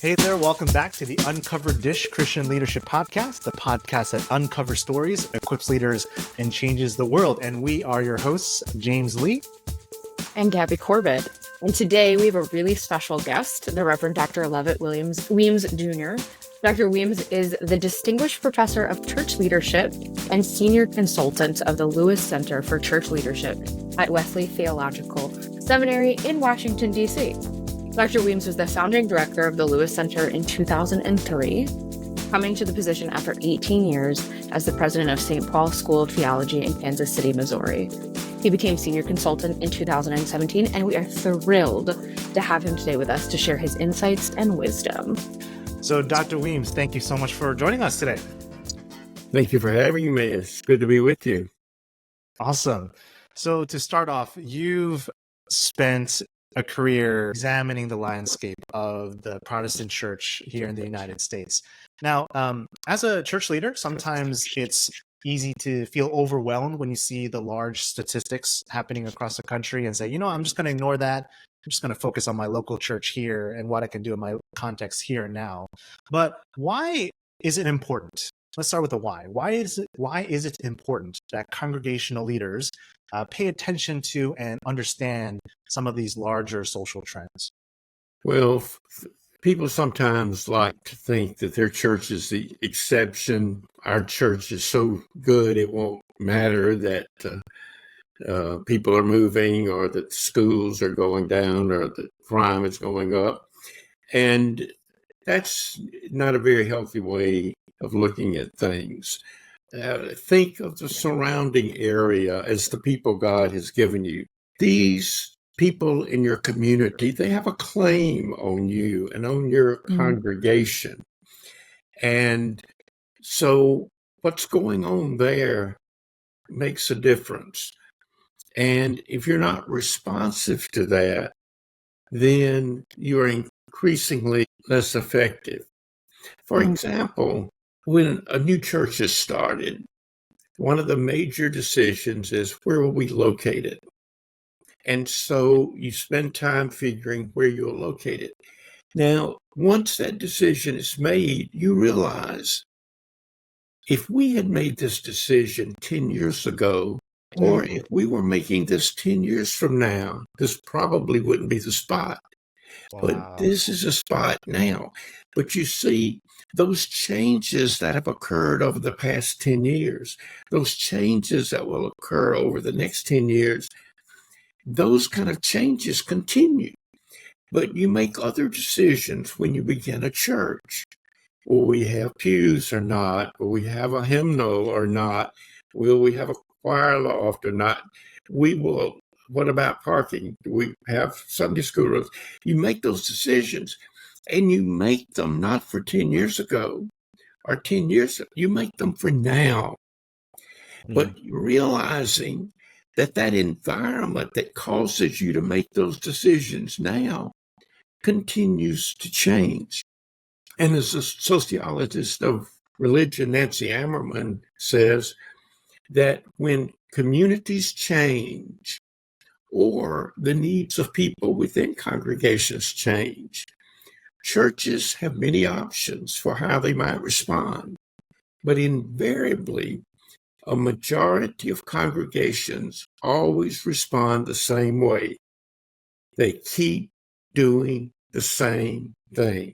Hey there, welcome back to the Uncovered Dish Christian Leadership Podcast, the podcast that uncovers stories, equips leaders, and changes the world. And we are your hosts, James Lee and Gabby Corbett. And today we have a really special guest, the Reverend Dr. Lovett Weems Jr. Dr. Weems is the Distinguished Professor of Church Leadership and Senior Consultant of the Lewis Center for Church Leadership at Wesley Theological Seminary in Washington, D.C. Dr. Weems was the founding director of the Lewis Center in 2003, coming to the position after 18 years as the president of St. Paul School of Theology in Kansas City, Missouri. He became senior consultant in 2017, and we are thrilled to have him today with us to share his insights and wisdom. So, Dr. Weems, thank you so much for joining us today. Thank you for having me. It's good to be with you. Awesome. So, to start off, you've spent a career examining the landscape of the Protestant church here in the United States. Now, as a church leader, sometimes it's easy to feel overwhelmed when you see the large statistics happening across the country and say, I'm just going to ignore that. I'm just going to focus on my local church here and what I can do in my context here and now. But why is it important? Let's start with the why. Why is it important that congregational leaders pay attention to and understand some of these larger social trends? Well, people sometimes like to think that their church is the exception. Our church is so good it won't matter that people are moving or that schools are going down or that crime is going up. And that's not a very healthy way of looking at things. Think of the surrounding area as the people God has given you. These people in your community, they have a claim on you and on your congregation. And so what's going on there makes a difference. And if you're not responsive to that, then you're increasingly less effective. For example, when a new church is started, one of the major decisions is where will we locate it? And so you spend time figuring where you'll locate it. Now, once that decision is made, you realize if we had made this decision 10 years ago, or if we were making this 10 years from now, this probably wouldn't be the spot. Wow. But this is a spot now. But you see, those changes that have occurred over the past 10 years, those changes that will occur over the next 10 years, those kind of changes continue. But you make other decisions when you begin a church. Will we have pews or not? Will we have a hymnal or not? Will we have a choir loft or not? What about parking? Do we have Sunday school rooms? You make those decisions, and you make them not for 10 years ago or 10 years ago. You make them for now. But realizing that environment that causes you to make those decisions now continues to change. And as a sociologist of religion, Nancy Ammerman, says that when communities change or the needs of people within congregations change, churches have many options for how they might respond. But invariably, a majority of congregations always respond the same way. They keep doing the same thing.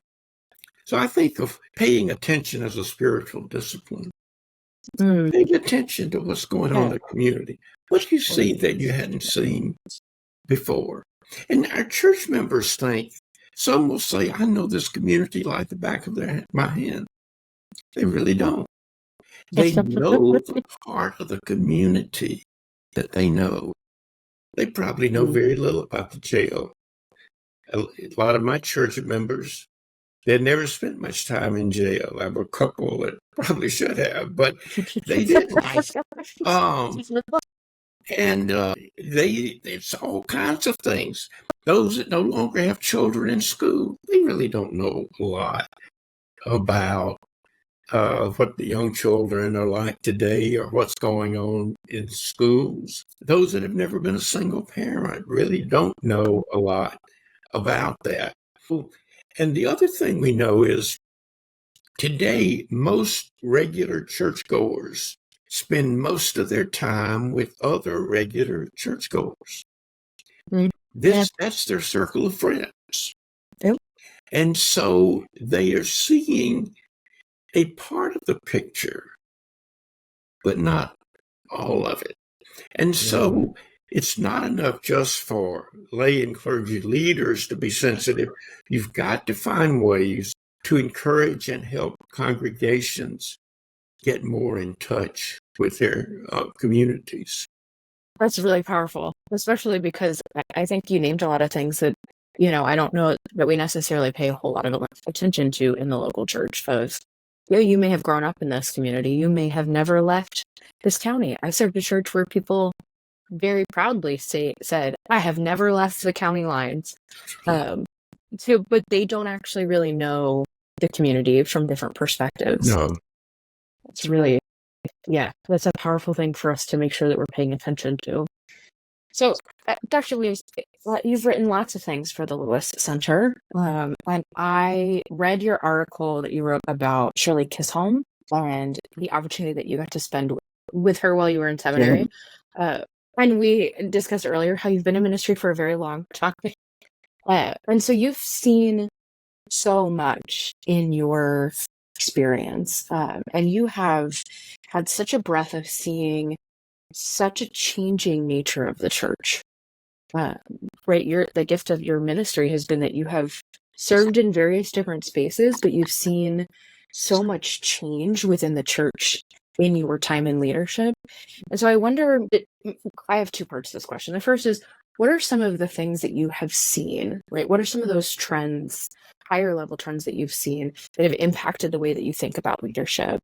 So I think of paying attention as a spiritual discipline. Paying attention to what's going on in the community. What do you see that you hadn't seen before? And our church members think, some will say, I know this community like the back of my hand. They really don't. They know the part of the community that they know. They probably know very little about the jail. A lot of my church members, they never spent much time in jail. I have a couple that probably should have, but they didn't. It's all kinds of things. Those that no longer have children in school, they really don't know a lot about what the young children are like today or what's going on in schools. Those that have never been a single parent really don't know a lot about that. And the other thing we know is today, most regular churchgoers spend most of their time with other regular churchgoers. That's their circle of friends. Yep. And so they are seeing a part of the picture, but not all of it. And so it's not enough just for lay and clergy leaders to be sensitive. You've got to find ways to encourage and help congregations get more in touch with their communities. That's really powerful, especially because I think you named a lot of things that, I don't know that we necessarily pay a whole lot of attention to in the local church. Folks, you may have grown up in this community. You may have never left this county. I served a church where people very proudly said, I have never left the county lines. But they don't actually really know the community from different perspectives. No. It's really, that's a powerful thing for us to make sure that we're paying attention to. So, Dr. Weems, you've written lots of things for the Lewis Center. And I read your article that you wrote about Shirley Chisholm and the opportunity that you got to spend with her while you were in seminary. And we discussed earlier how you've been in ministry for a very long time. And so you've seen so much in your experience. And you have had such a breadth of seeing such a changing nature of the church. Right? The gift of your ministry has been that you have served in various different spaces, but you've seen so much change within the church in your time in leadership. And so I wonder, I have two parts to this question. The first is, what are some of the things that you have seen, right? What are some of those trends, higher level trends that you've seen that have impacted the way that you think about leadership?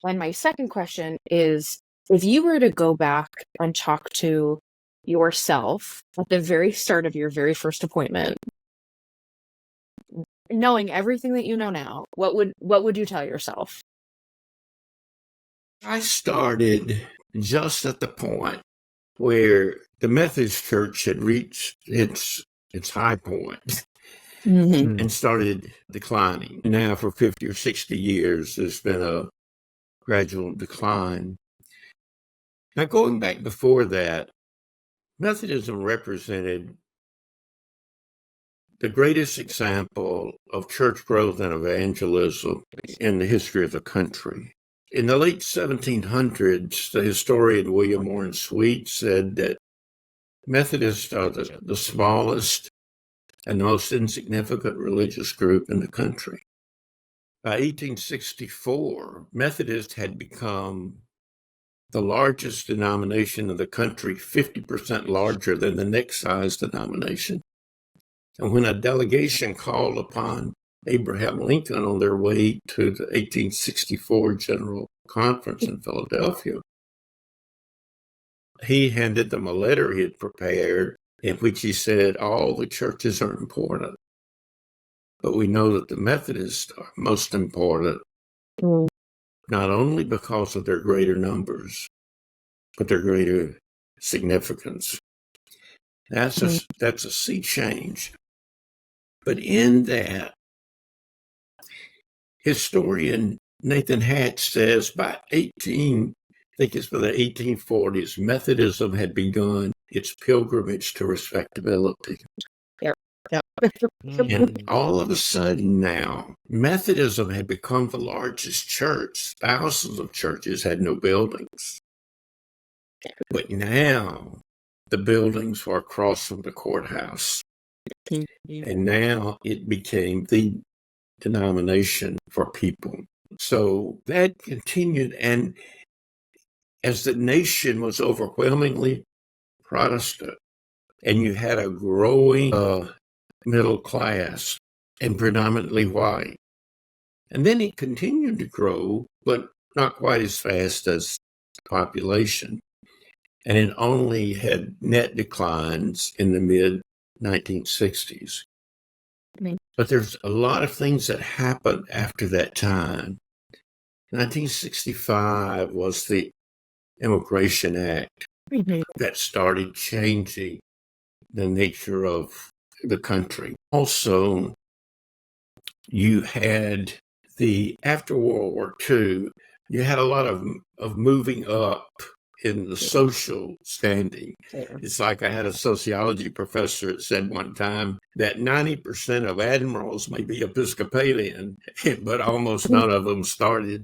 And my second question is, if you were to go back and talk to yourself at the very start of your very first appointment, knowing everything that you know now, what would you tell yourself? I started just at the point where the Methodist Church had reached its high point and started declining. Now for 50 or 60 years, there's been a gradual decline. Now going back before that, Methodism represented the greatest example of church growth and evangelism in the history of the country. In the late 1700s, the historian William Warren Sweet said that Methodists are the smallest and the most insignificant religious group in the country. By 1864, Methodists had become the largest denomination in the country, 50% larger than the next size denomination. And when a delegation called upon Abraham Lincoln on their way to the 1864 General Conference in Philadelphia, he handed them a letter he had prepared in which he said, all the churches are important, but we know that the Methodists are most important, not only because of their greater numbers, but their greater significance. That's a sea change. But in that, historian Nathan Hatch says by I think it's by the 1840s, Methodism had begun its pilgrimage to respectability. And all of a sudden now, Methodism had become the largest church. Thousands of churches had no buildings. But now the buildings were across from the courthouse. And now it became the denomination for people. So that continued. And as the nation was overwhelmingly Protestant, and you had a growing middle class and predominantly white, and then it continued to grow, but not quite as fast as the population. And it only had net declines in the mid-1960s. But there's a lot of things that happened after that time. 1965 was the Immigration Act that started changing the nature of the country. Also, you had after World War II, you had a lot of moving up in the social standing. It's like I had a sociology professor that said one time that 90% of admirals may be Episcopalian, but almost none of them started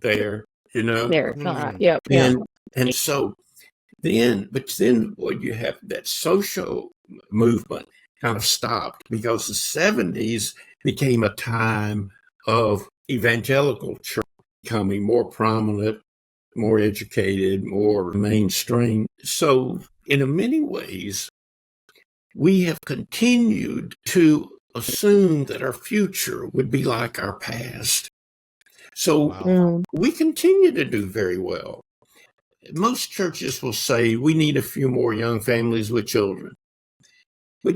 there, There. Mm. Yep. And so then what you have, that social movement kind of stopped because the 70s became a time of evangelical church becoming more prominent, more educated, more mainstream. So in many ways, we have continued to assume that our future would be like our past. So Wow. we continue to do very well. Most churches will say we need a few more young families with children. But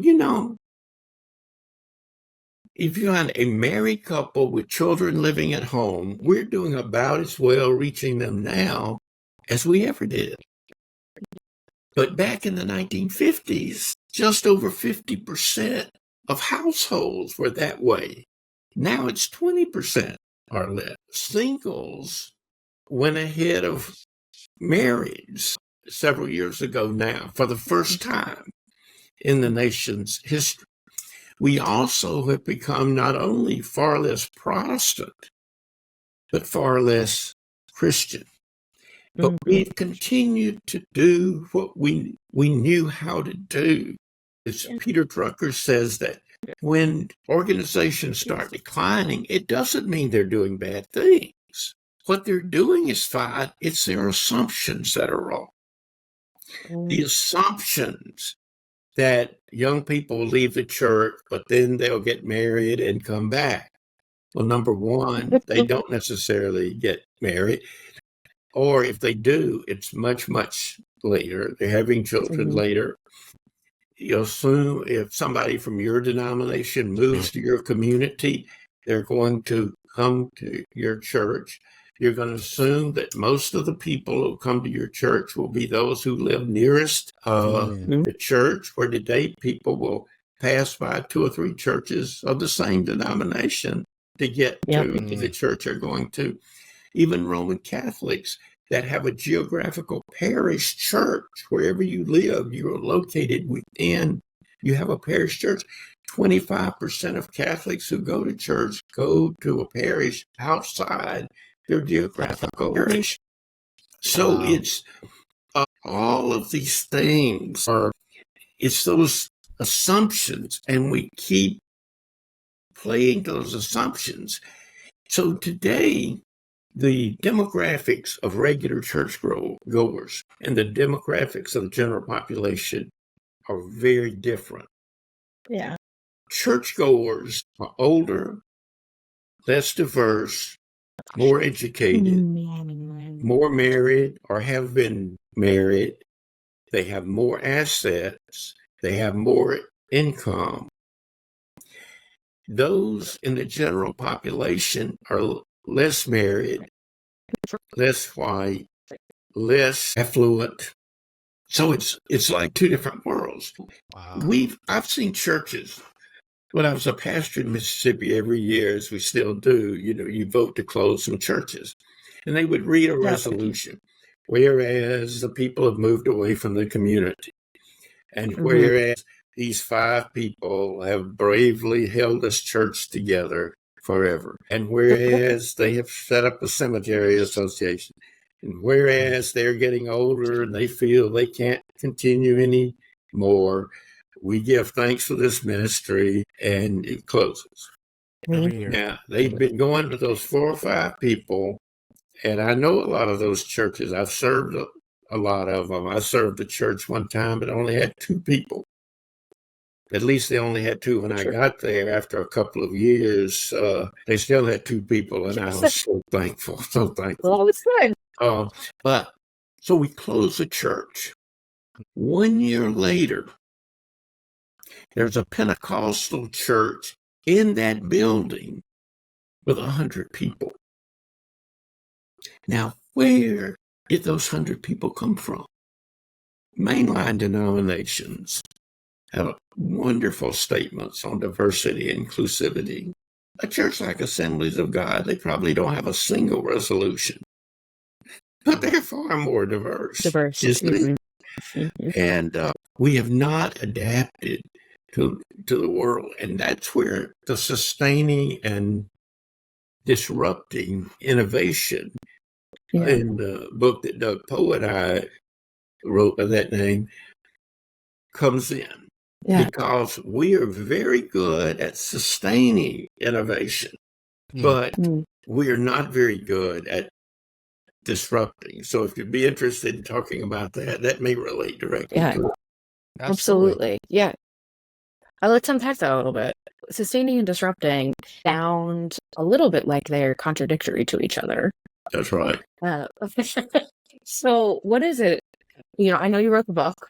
if you have a married couple with children living at home, we're doing about as well reaching them now as we ever did. But back in the 1950s, just over 50% of households were that way. Now it's 20% or less. Singles went ahead of marrieds several years ago now for the first time in the nation's history. We also have become not only far less Protestant, but far less Christian. But we've continued to do what we knew how to do. As Peter Drucker says, that when organizations start declining, it doesn't mean they're doing bad things. What they're doing is fine. It's their assumptions that are wrong. The assumptions that young people leave the church, but then they'll get married and come back. Well, number one, they don't necessarily get married. Or if they do, it's much, much later. They're having children later. You assume if somebody from your denomination moves to your community, they're going to come to your church. You're going to assume that most of the people who come to your church will be those who live nearest the church, where today people will pass by 2 or 3 churches of the same denomination to get to the church they're going to. Even Roman Catholics that have a geographical parish church, wherever you live, you are located within, you have a parish church. 25% of Catholics who go to church go to a parish outside their geographical parish. So it's all of these things it's those assumptions, and we keep playing those assumptions. So today, the demographics of regular church goers and the demographics of the general population are very different. Yeah. Churchgoers are older, less diverse, more educated, more married or have been married. They have more assets. They have more income. Those in the general population are less married, less white, less affluent. So it's like 2 different worlds. Wow. I've seen churches. When I was a pastor in Mississippi, every year, as we still do, you vote to close some churches. And they would read a resolution, whereas the people have moved away from the community. And whereas these 5 people have bravely held this church together forever. And whereas they have set up a cemetery association. And whereas they're getting older and they feel they can't continue anymore, we give thanks for this ministry, and it closes. Every year. Now, they've been going to those 4 or 5 people, and I know a lot of those churches. I've served a lot of them. I served a church one time, but only had 2 people. At least they only had 2 when I got there. After a couple of years, they still had 2 people, and I was so thankful, so thankful. Well, it's good. But so we closed the church. 1 year later, there's a Pentecostal church in that building with 100 people. Now, where did those 100 people come from? Mainline denominations have wonderful statements on diversity and inclusivity. A church like Assemblies of God, they probably don't have a single resolution, but they're far more diverse. Diverse. You see? Mhm. And we have not adapted to the world. And that's where the sustaining and disrupting innovation Yeah. in the book that Doug Poe and I wrote by that name comes in. Yeah. Because we are very good at sustaining innovation, but Mm. we are not very good at disrupting. So if you'd be interested in talking about that, that may relate directly Yeah. to it. Absolutely. Yeah. Let's unpack that a little bit. Sustaining and disrupting sound a little bit like they're contradictory to each other. That's right. So what is it? I know you wrote the book,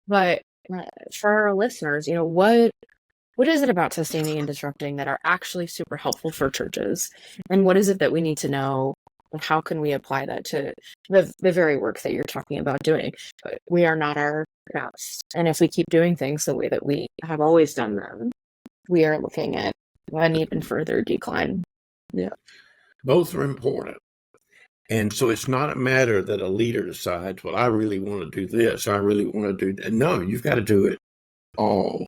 but for our listeners, what is it about sustaining and disrupting that are actually super helpful for churches? And what is it that we need to know? And how can we apply that to the very work that you're talking about doing? We are not our best. And if we keep doing things the way that we have always done them, we are looking at an even further decline. Yeah. Both are important. And so it's not a matter that a leader decides, well, I really want to do this. I really want to do that. No, you've got to do it all.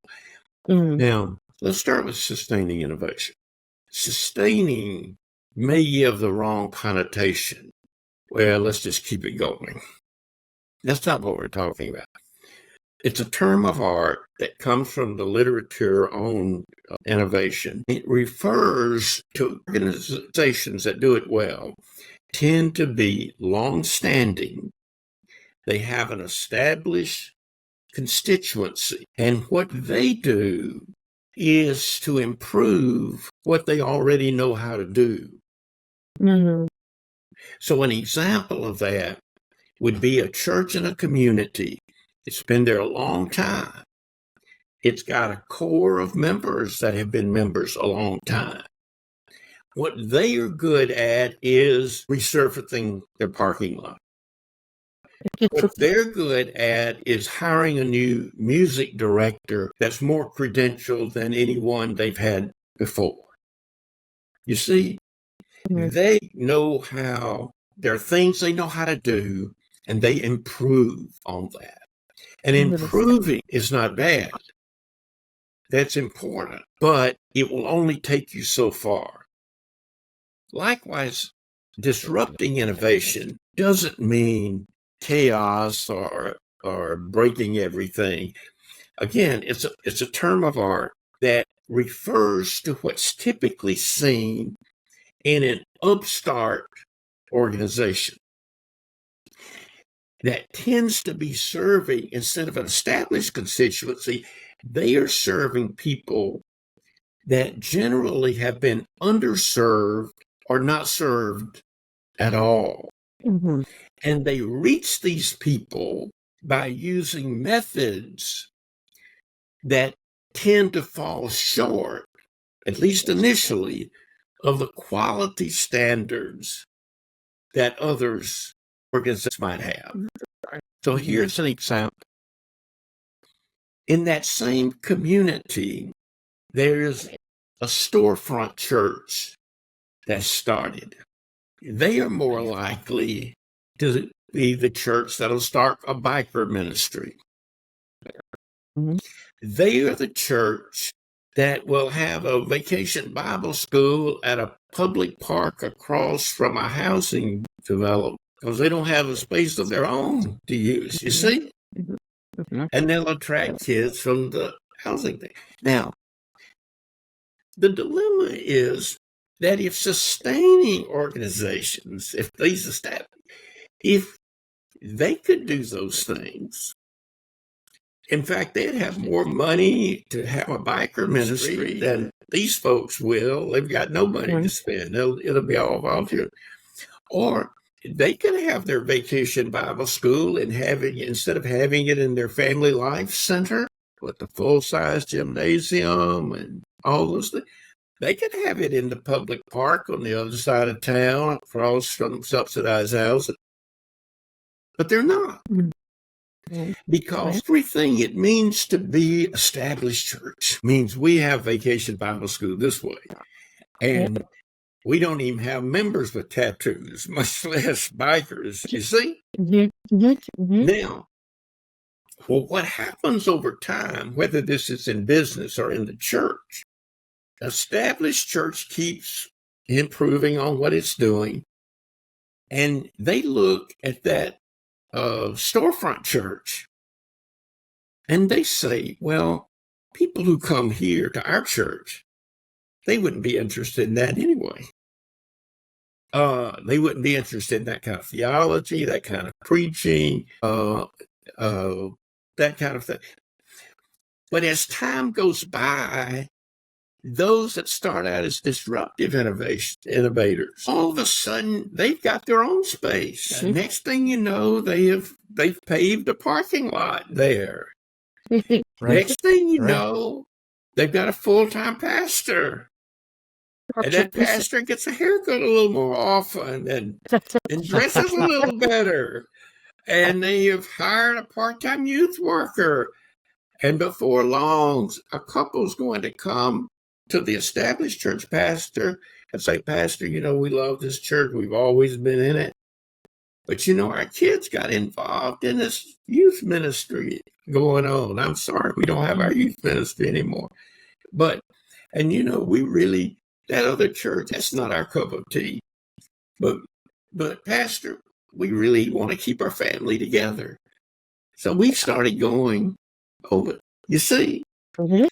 Mm. Now, let's start with sustaining innovation. Sustaining may give the wrong connotation. Well, let's just keep it going. That's not what we're talking about. It's a term of art that comes from the literature on innovation. It refers to organizations that do it well, tend to be long-standing. They have an established constituency, and what they do is to improve what they already know how to do. Mm-hmm. So an example of that would be a church in a community. It's been there a long time. It's got a core of members that have been members a long time. What they are good at is resurfacing their parking lot. What they're good at is hiring a new music director that's more credentialed than anyone they've had before. You see, they know how, there are things they know how to do, and they improve on that. And improving is not bad. That's important, but it will only take you so far. Likewise, disrupting innovation doesn't mean chaos or breaking everything. Again, it's a term of art that refers to what's typically seen in an upstart organization that tends to be serving, instead of an established constituency, they are serving people that generally have been underserved or not served at all. Mm-hmm. And they reach these people by using methods that tend to fall short, at least initially, of the quality standards that others organizations might have. So here's an example. In that same community, there's a storefront church that started. They are more likely to be the church that'll start a biker ministry. Mm-hmm. They are the church that will have a vacation Bible school at a public park across from a housing development because they don't have a space of their own to use, you see? Mm-hmm. And they'll attract kids from the housing thing. Now, the dilemma is that if sustaining organizations, if they could do those things, in fact, they'd have more money to have a biker ministry than these folks will. They've got no money to spend. It'll be all volunteer. Or they could have their vacation Bible school and instead of having it in their family life center with the full-size gymnasium and all those things, they could have it in the public park on the other side of town across from subsidized housing. But they're not. Because everything it means to be established church means we have vacation Bible school this way. And we don't even have members with tattoos, much less bikers, you see? Now, well, what happens over time, whether this is in business or in the church, established church keeps improving on what it's doing. And they look at that storefront church and they say, well, people who come here to our church, they wouldn't be interested in that anyway. They wouldn't be interested in that kind of theology, that kind of preaching, that kind of thing. But as time goes by, those that start out as disruptive innovators, all of a sudden they've got their own space. Next thing you know, they've paved a parking lot there. Right. Next thing you know, they've got a full-time pastor. And that pastor gets a haircut a little more often and dresses a little better. And they have hired a part-time youth worker. And before long, a couple's going to come to the established church pastor and say, Pastor, we love this church. We've always been in it. But, our kids got involved in this youth ministry going on. I'm sorry, we don't have our youth ministry anymore. And we really, that other church, that's not our cup of tea. But Pastor, we really want to keep our family together. So we started going over, you see. And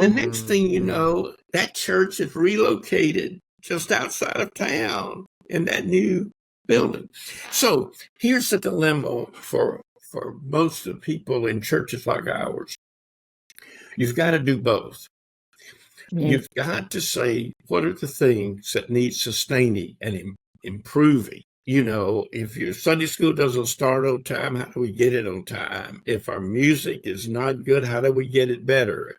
the next thing you know, that church is relocated just outside of town in that new building. So here's the dilemma for most of the people in churches like ours. You've got to do both. You've got to say, what are the things that need sustaining and improving? If your Sunday school doesn't start on time, how do we get it on time? If our music is not good, how do we get it better?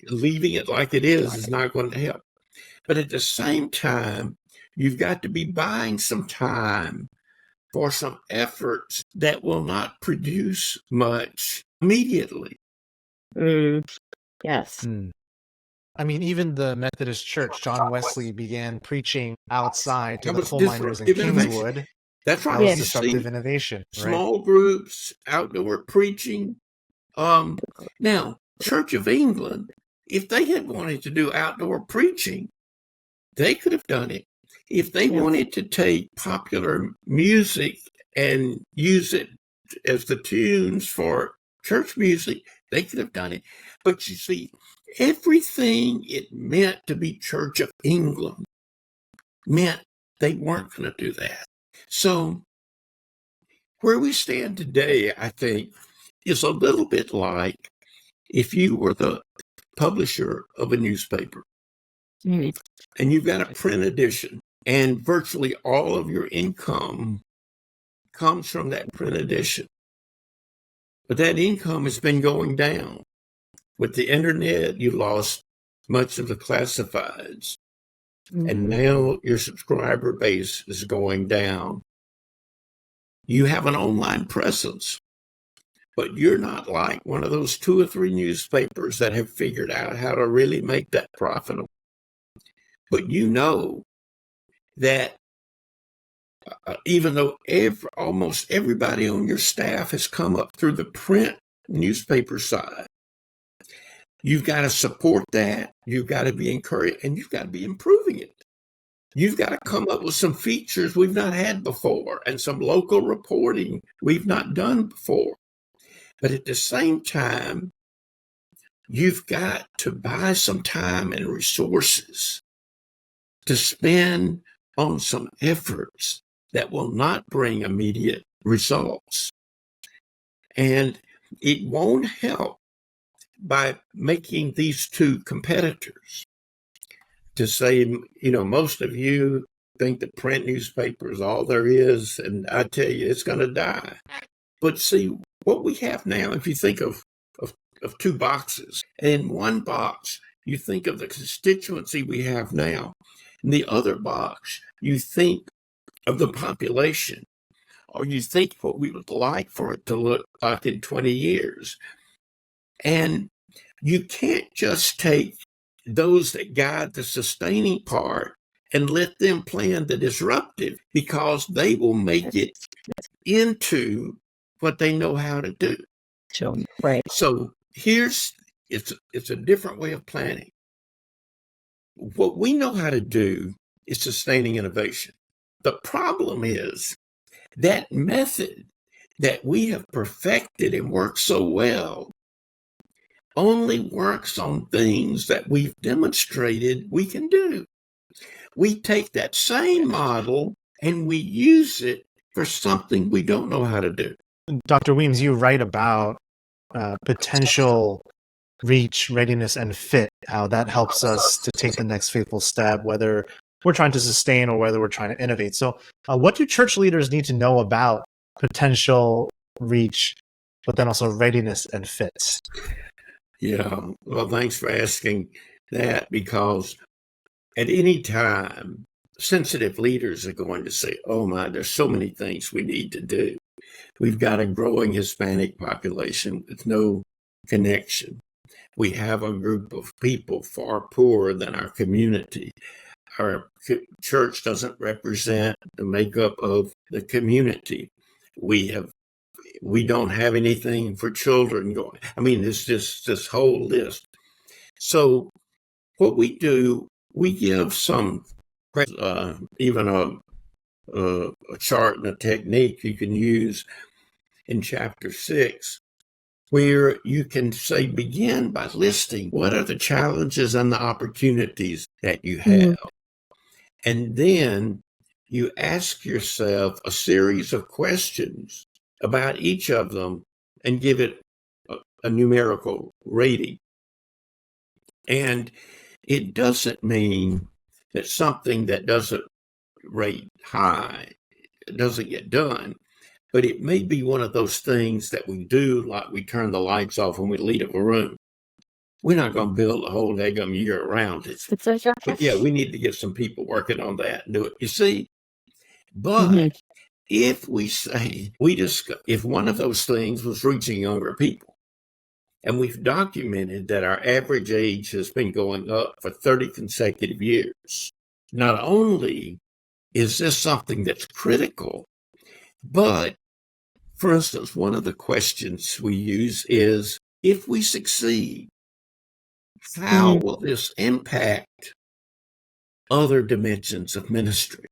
Leaving it like it is not going to help. But at the same time, you've got to be buying some time for some efforts that will not produce much immediately. Yes. I mean, even the Methodist Church, John Wesley began preaching outside to the coal miners in Kingswood. That's right. That was disruptive innovation. Small groups, outdoor preaching. Now, Church of England, if they had wanted to do outdoor preaching, they could have done it. If they wanted to take popular music and use it as the tunes for church music, they could have done it. But you see, everything it meant to be Church of England meant they weren't going to do that. So where we stand today, I think, is a little bit like if you were the publisher of a newspaper and you've got a print edition and virtually all of your income comes from that print edition. But that income has been going down. With the internet, you lost much of the classifieds. And now your subscriber base is going down. You have an online presence, but you're not like one of those 2 or 3 newspapers that have figured out how to really make that profitable. But you know that even though almost everybody on your staff has come up through the print newspaper side, you've got to support that. You've got to be encouraged, and you've got to be improving it. You've got to come up with some features we've not had before and some local reporting we've not done before. But at the same time, you've got to buy some time and resources to spend on some efforts that will not bring immediate results. And it won't help by making these two competitors to say, most of you think that print newspaper is all there is, and I tell you, it's going to die. But see, what we have now, if you think of 2 boxes, and in one box, you think of the constituency we have now. In the other box, you think of the population, or you think what we would like for it to look like in 20 years. And you can't just take those that guide the sustaining part and let them plan the disruptive, because they will make it into what they know how to do. Right. So it's a different way of planning. What we know how to do is sustaining innovation. The problem is that method that we have perfected and worked so well only works on things that we've demonstrated we can do. We take that same model and we use it for something we don't know how to do. Dr. Weems, you write about potential reach, readiness, and fit, how that helps us to take the next faithful step, whether we're trying to sustain or whether we're trying to innovate. So what do church leaders need to know about potential reach, but then also readiness and fit? Yeah, well, thanks for asking that, because at any time, sensitive leaders are going to say, oh my, there's so many things we need to do. We've got a growing Hispanic population with no connection. We have a group of people far poorer than our community. Our church doesn't represent the makeup of the community. We don't have anything for children going. I mean, it's just this whole list. So what we do, we give some, even a chart and a technique you can use in chapter 6, where you can say, begin by listing what are the challenges and the opportunities that you have. And then you ask yourself a series of questions about each of them and give it a numerical rating. And it doesn't mean that something that doesn't rate high doesn't get done, but it may be one of those things that we do, like we turn the lights off when we leave a room. We're not going to build a whole daggum year around it. But yeah, we need to get some people working on that and do it. You see? But if we say, if one of those things was reaching younger people, and we've documented that our average age has been going up for 30 consecutive years, not only is this something that's critical, but, for instance, one of the questions we use is, if we succeed, how will this impact other dimensions of ministry?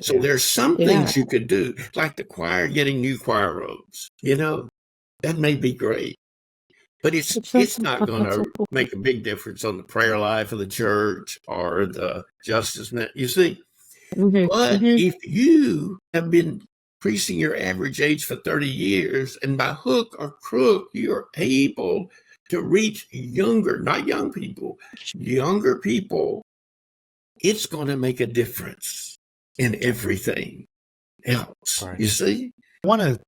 So there's some things you could do, like the choir getting new choir robes. That may be great, but it's not going to make a big difference on the prayer life of the church or the justice net. You see? But if you have been increasing your average age for 30 years, and by hook or crook, you're able to reach not young people, younger people, it's going to make a difference in everything else. Right. You see? I want to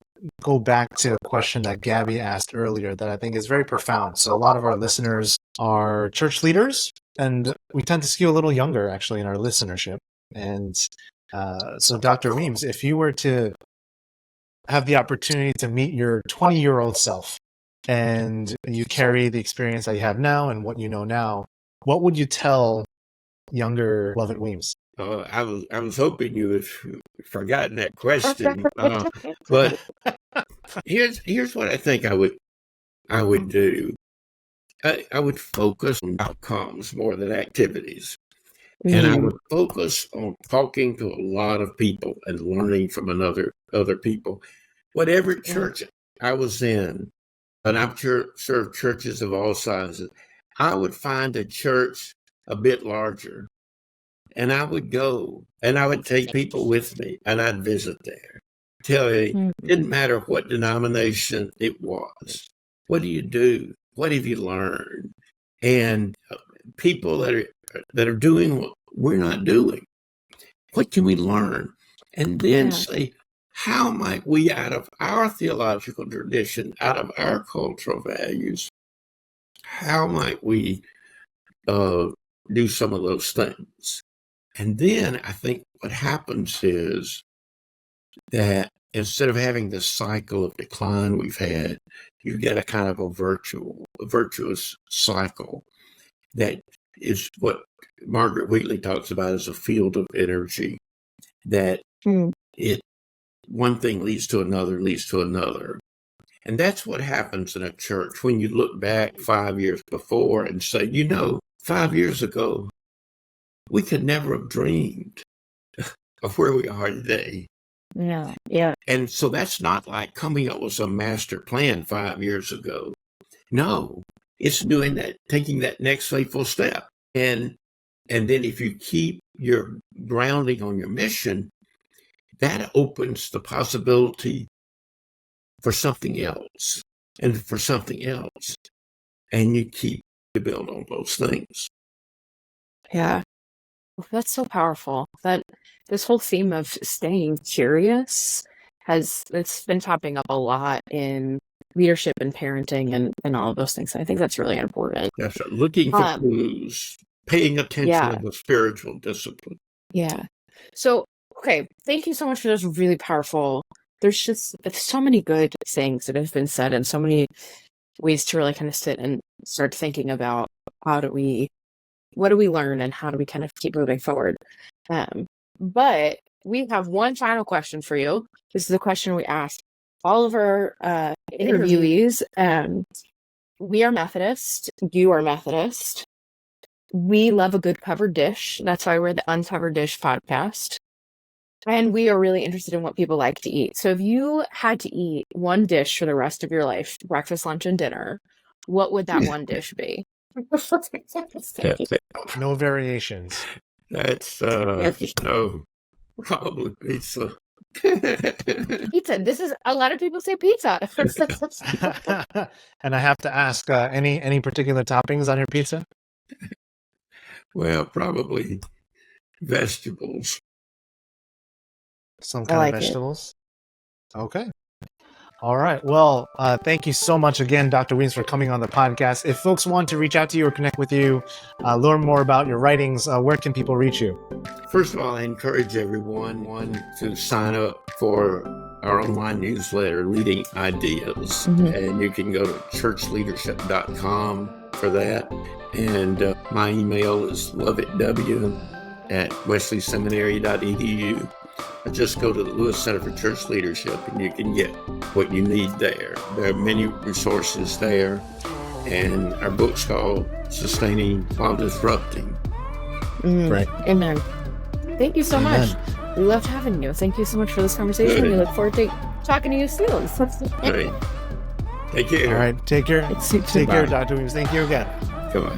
go back to a question that Gabby asked earlier that I think is very profound. So a lot of our listeners are church leaders, and we tend to skew a little younger, actually, in our listenership. And so Dr. Weems, if you were to have the opportunity to meet your 20-year-old self, and you carry the experience that you have now and what you know now, what would you tell younger Lovett Weems? I was hoping you had forgotten that question, but here's what I think I would do. I would focus on outcomes more than activities, and I would focus on talking to a lot of people and learning from other people. Whatever church I was in, and I've served churches of all sizes, I would find a church a bit larger, and I would go, and I would take people with me, and I'd visit there. Tell you, it didn't matter what denomination it was. What do you do? What have you learned? And people that are doing what we're not doing, what can we learn? And then say, how might we, out of our theological tradition, out of our cultural values, how might we do some of those things? And then I think what happens is that instead of having this cycle of decline we've had, you get a kind of a virtuous cycle that is what Margaret Wheatley talks about as a field of energy, that one thing leads to another, leads to another. And that's what happens in a church when you look back 5 years before and say, 5 years ago, we could never have dreamed of where we are today. Yeah. Yeah. And so that's not like coming up with some master plan 5 years ago. No, it's doing that, taking that next faithful step. And then if you keep your grounding on your mission, that opens the possibility for something else and for something else. And you keep to build on those things. Yeah. That's so powerful. That this whole theme of staying curious it's been popping up a lot in leadership and parenting and all of those things. I think that's really important. That's right. Looking for clues, paying attention to the spiritual discipline. Yeah. So, okay, thank you so much for this really powerful. There's so many good things that have been said and so many ways to really kind of sit and start thinking about what do we learn and how do we kind of keep moving forward. But we have one final question for you. This is a question we asked all of our interviewees. We are Methodist. You are Methodist. We love a good covered dish. That's why we're the Uncovered Dish podcast. And we are really interested in what people like to eat. So if you had to eat one dish for the rest of your life, breakfast, lunch, and dinner, what would that one dish be? No variations. That's probably pizza. Pizza. This is a lot of people say pizza. And I have to ask, any particular toppings on your pizza? Well, probably vegetables. Some kind of vegetables. Okay. All right. Well, thank you so much again, Dr. Weems, for coming on the podcast. If folks want to reach out to you or connect with you, learn more about your writings, where can people reach you? First of all, I encourage everyone to sign up for our online newsletter, Leading Ideas. And you can go to churchleadership.com for that. And my email is lovettw@wesleyseminary.edu. Just go to the Lewis Center for Church Leadership and you can get what you need there. There are many resources there. And our book's called Sustaining While Disrupting. Right. Amen. Thank you so much. We loved having you. Thank you so much for this conversation. We look forward to talking to you soon. Great. Take care. All right. Take care. Take care, Dr. Weems. Thank you again. Goodbye.